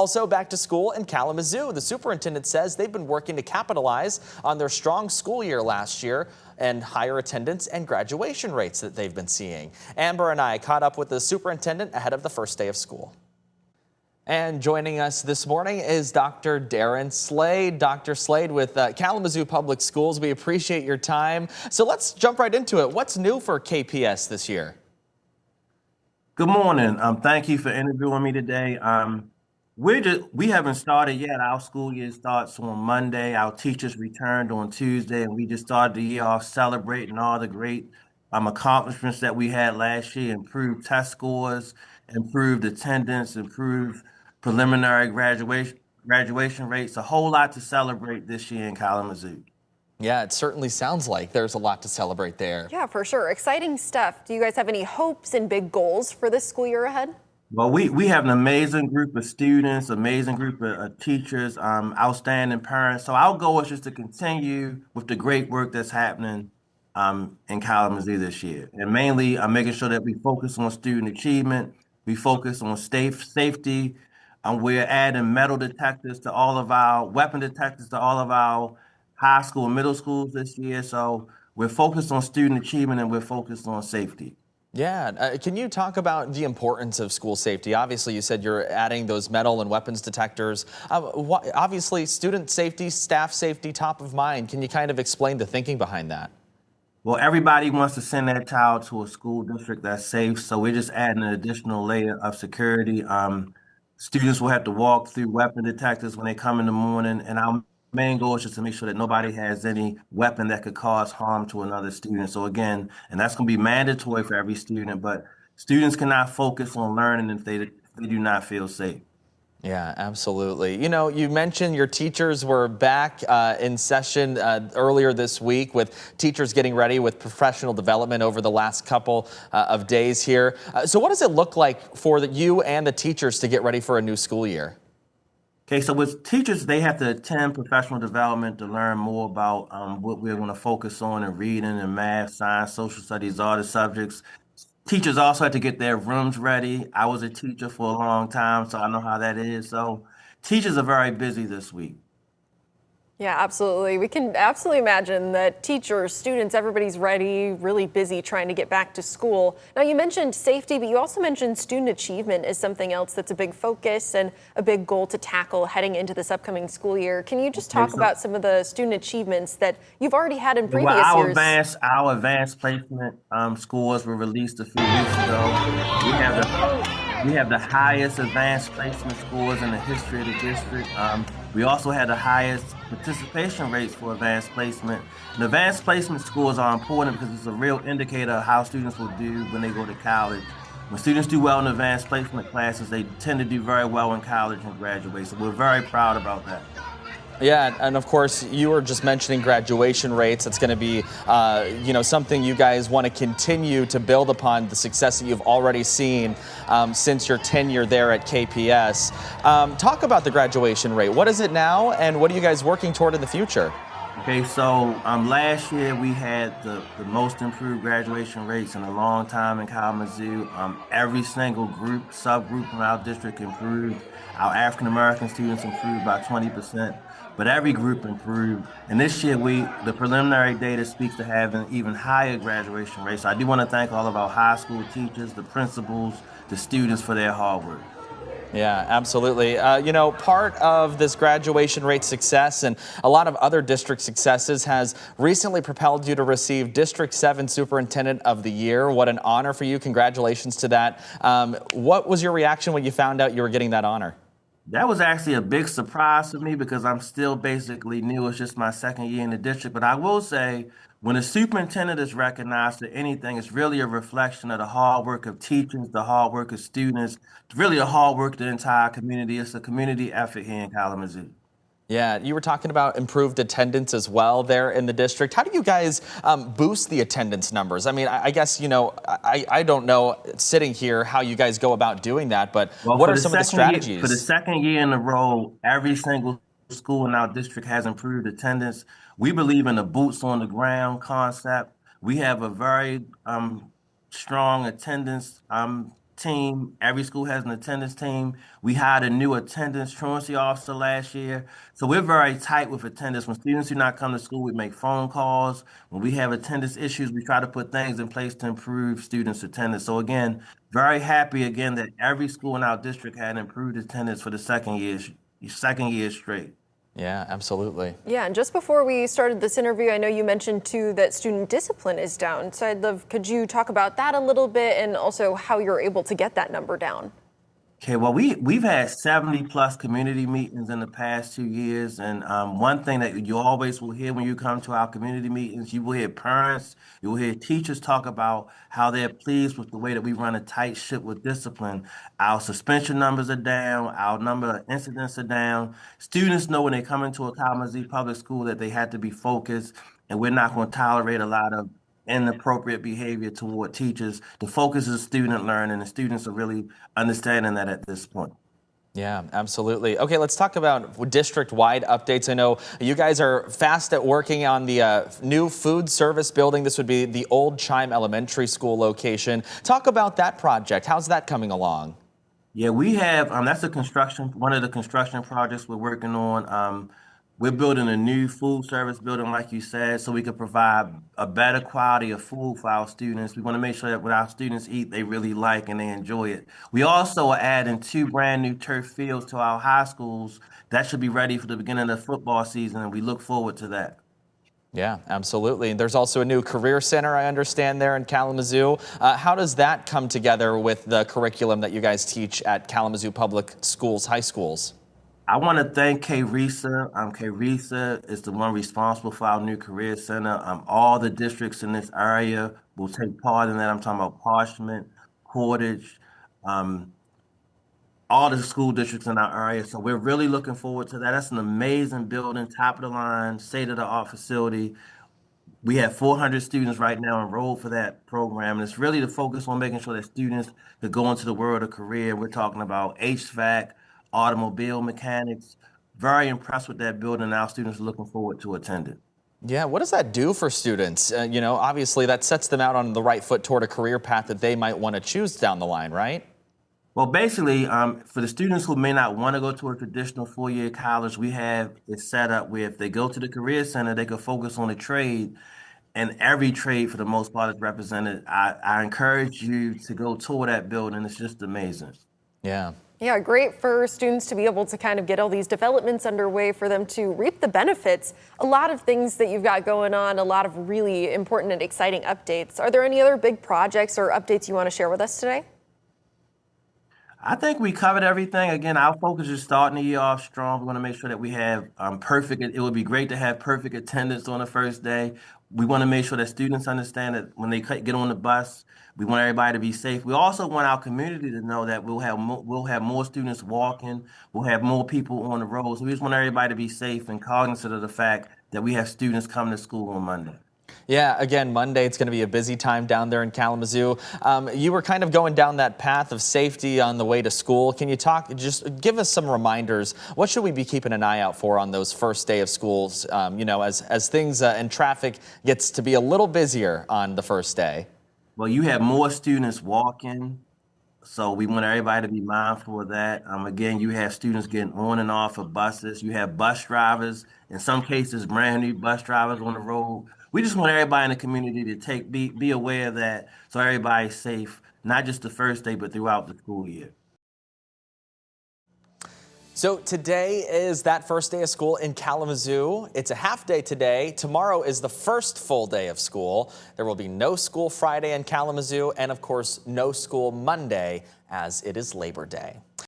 Also back to school in Kalamazoo. The superintendent says they've been working to capitalize on their strong school year last year and higher attendance and graduation rates that they've been seeing. Amber and I caught up with the superintendent ahead of the first day of school. And joining us this morning is Dr. Darren Slade. Dr. Slade with Kalamazoo Public Schools. We appreciate your time. So let's jump right into it. What's new for KPS this year? Good morning. Thank you for interviewing me today. We haven't started yet. Our school year starts on Monday. Our teachers returned on Tuesday, and we just started the year off celebrating all the great accomplishments that we had last year: improved test scores, improved attendance, improved preliminary graduation rates. A whole lot to celebrate this year in Kalamazoo. Yeah, it certainly sounds like there's a lot to celebrate there. Yeah, for sure. Exciting stuff. Do you guys have any hopes and big goals for this school year ahead? Well, we have an amazing group of students, amazing group of teachers, outstanding parents. So our goal is just to continue with the great work that's happening in Kalamazoo this year. And mainly, I'm making sure that we focus on student achievement. We focus on safety. We're adding metal detectors to all of our weapon detectors to all of our high school and middle schools this year. So we're focused on student achievement and we're focused on safety. Yeah. Can you talk about the importance of school safety? Obviously, you said you're adding those metal and weapons detectors. Obviously, student safety, staff safety, top of mind. Can you kind of explain the thinking behind that? Well, everybody wants to send their child to a school district that's safe. So we're just adding an additional layer of security. Students will have to walk through weapon detectors when they come in the morning. And our main goal is just to make sure that nobody has any weapon that could cause harm to another student. So again, and that's going to be mandatory for every student, but students cannot focus on learning if they do not feel safe. Yeah, absolutely. You know, you mentioned your teachers were back in session earlier this week with teachers getting ready with professional development over the last couple of days here. So what does it look like for you and the teachers to get ready for a new school year? Okay, so with teachers, they have to attend professional development to learn more about what we're going to focus on in reading and math, science, social studies, all the subjects. Teachers also have to get their rooms ready. I was a teacher for a long time, so I know how that is. So teachers are very busy this week. Yeah, absolutely. We can absolutely imagine that teachers, students, everybody's ready, really busy trying to get back to school. Now, you mentioned safety, but you also mentioned student achievement is something else that's a big focus and a big goal to tackle heading into this upcoming school year. Can you just talk about some of the student achievements that you've already had in previous years? Our advanced placement scores were released a few weeks ago. We have the highest advanced placement scores in the history of the district. We also had the highest participation rates for advanced placement. And advanced placement scores are important because it's a real indicator of how students will do when they go to college. When students do well in advanced placement classes, they tend to do very well in college and graduate. So we're very proud about that. Yeah, and of course, you were just mentioning graduation rates. It's going to be, something you guys want to continue to build upon the success that you've already seen since your tenure there at KPS. Talk about the graduation rate. What is it now, and what are you guys working toward in the future? Okay, so last year we had the most improved graduation rates in a long time in Kalamazoo. Every single subgroup in our district improved. Our African American students improved by 20%. But every group improved. And this year, the preliminary data speaks to having even higher graduation rates. So I do want to thank all of our high school teachers, the principals, the students for their hard work. Yeah, absolutely. Part of this graduation rate success and a lot of other district successes has recently propelled you to receive District 7 Superintendent of the Year. What an honor for you. Congratulations to that. What was your reaction when you found out you were getting that honor? That was actually a big surprise for me because I'm still basically new. It's just my second year in the district. But I will say, when a superintendent is recognized for anything, it's really a reflection of the hard work of teachers, the hard work of students, really the hard work of the entire community. It's a community effort here in Kalamazoo. Yeah, you were talking about improved attendance as well there in the district. How do you guys boost the attendance numbers? I mean, I guess, I don't know sitting here how you guys go about doing that, but what are some of the strategies? For the second year in a row, every single school in our district has improved attendance. We believe in the boots on the ground concept. We have a very strong attendance team. Every school has an attendance team. We hired a new attendance truancy officer last year. So we're very tight with attendance. When students do not come to school, we make phone calls. When we have attendance issues, we try to put things in place to improve students' attendance. So again, very happy again that every school in our district had improved attendance for the second year straight. Yeah, absolutely. Yeah, and just before we started this interview, I know you mentioned too that student discipline is down. So could you talk about that a little bit and also how you're able to get that number down? Okay, well, we've had 70+ community meetings in the past 2 years, and one thing that you always will hear when you come to our community meetings, you will hear parents, you will hear teachers talk about how they're pleased with the way that we run a tight ship with discipline. Our suspension numbers are down, our number of incidents are down. Students know when they come into a Kalamazoo Public School that they have to be focused, and we're not going to tolerate a lot of inappropriate behavior toward teachers. The focus is student learning, and students are really understanding that at this point. Yeah, absolutely. Okay, let's talk about district-wide updates. I know you guys are fast at working on the new food service building. This would be the old Chime Elementary School location. Talk about that project. How's that coming along? Yeah, we have, that's one of the construction projects we're working on. We're building a new food service building, like you said, so we can provide a better quality of food for our students. We want to make sure that what our students eat, they really like and they enjoy it. We also are adding 2 brand new turf fields to our high schools. That should be ready for the beginning of the football season, and we look forward to that. Yeah, absolutely. There's also a new career center, I understand, there in Kalamazoo. How does that come together with the curriculum that you guys teach at Kalamazoo Public Schools, high schools? I want to thank K-RESA. K-RESA is the one responsible for our new career center. All the districts in this area will take part in that. I'm talking about Parchment, Portage, all the school districts in our area. So we're really looking forward to that. That's an amazing building, top of the line, state-of-the-art facility. We have 400 students right now enrolled for that program. And it's really to focus on making sure that students could go into the world of career. We're talking about HVAC, automobile mechanics. Very impressed with that building. Our students are looking forward to attending. Yeah, what does that do for students? Obviously that sets them out on the right foot toward a career path that they might want to choose down the line, right? Well, basically, for the students who may not want to go to a traditional 4-year college, we have it set up where if they go to the Career Center, they can focus on a trade, and every trade for the most part is represented. I encourage you to go tour that building. It's just amazing. Yeah. Yeah, great for students to be able to kind of get all these developments underway for them to reap the benefits. A lot of things that you've got going on, a lot of really important and exciting updates. Are there any other big projects or updates you want to share with us today? I think we covered everything. Again, our focus is starting the year off strong. We want to make sure that we have perfect. It would be great to have perfect attendance on the first day. We want to make sure that students understand that when they get on the bus, we want everybody to be safe. We also want our community to know that we'll have more students walking. We'll have more people on the road. So we just want everybody to be safe and cognizant of the fact that we have students coming to school on Monday. Yeah, again, Monday, it's going to be a busy time down there in Kalamazoo. You were kind of going down that path of safety on the way to school. Can you just give us some reminders? What should we be keeping an eye out for on those first day of schools, as things and traffic gets to be a little busier on the first day? Well, you have more students walking, so we want everybody to be mindful of that. Again, you have students getting on and off of buses. You have bus drivers, in some cases, brand new bus drivers on the road. We just want everybody in the community to be aware of that, so everybody's safe, not just the first day, but throughout the school year. So today is that first day of school in Kalamazoo. It's a half day today. Tomorrow is the first full day of school. There will be no school Friday in Kalamazoo, and of course, no school Monday, as it is Labor Day.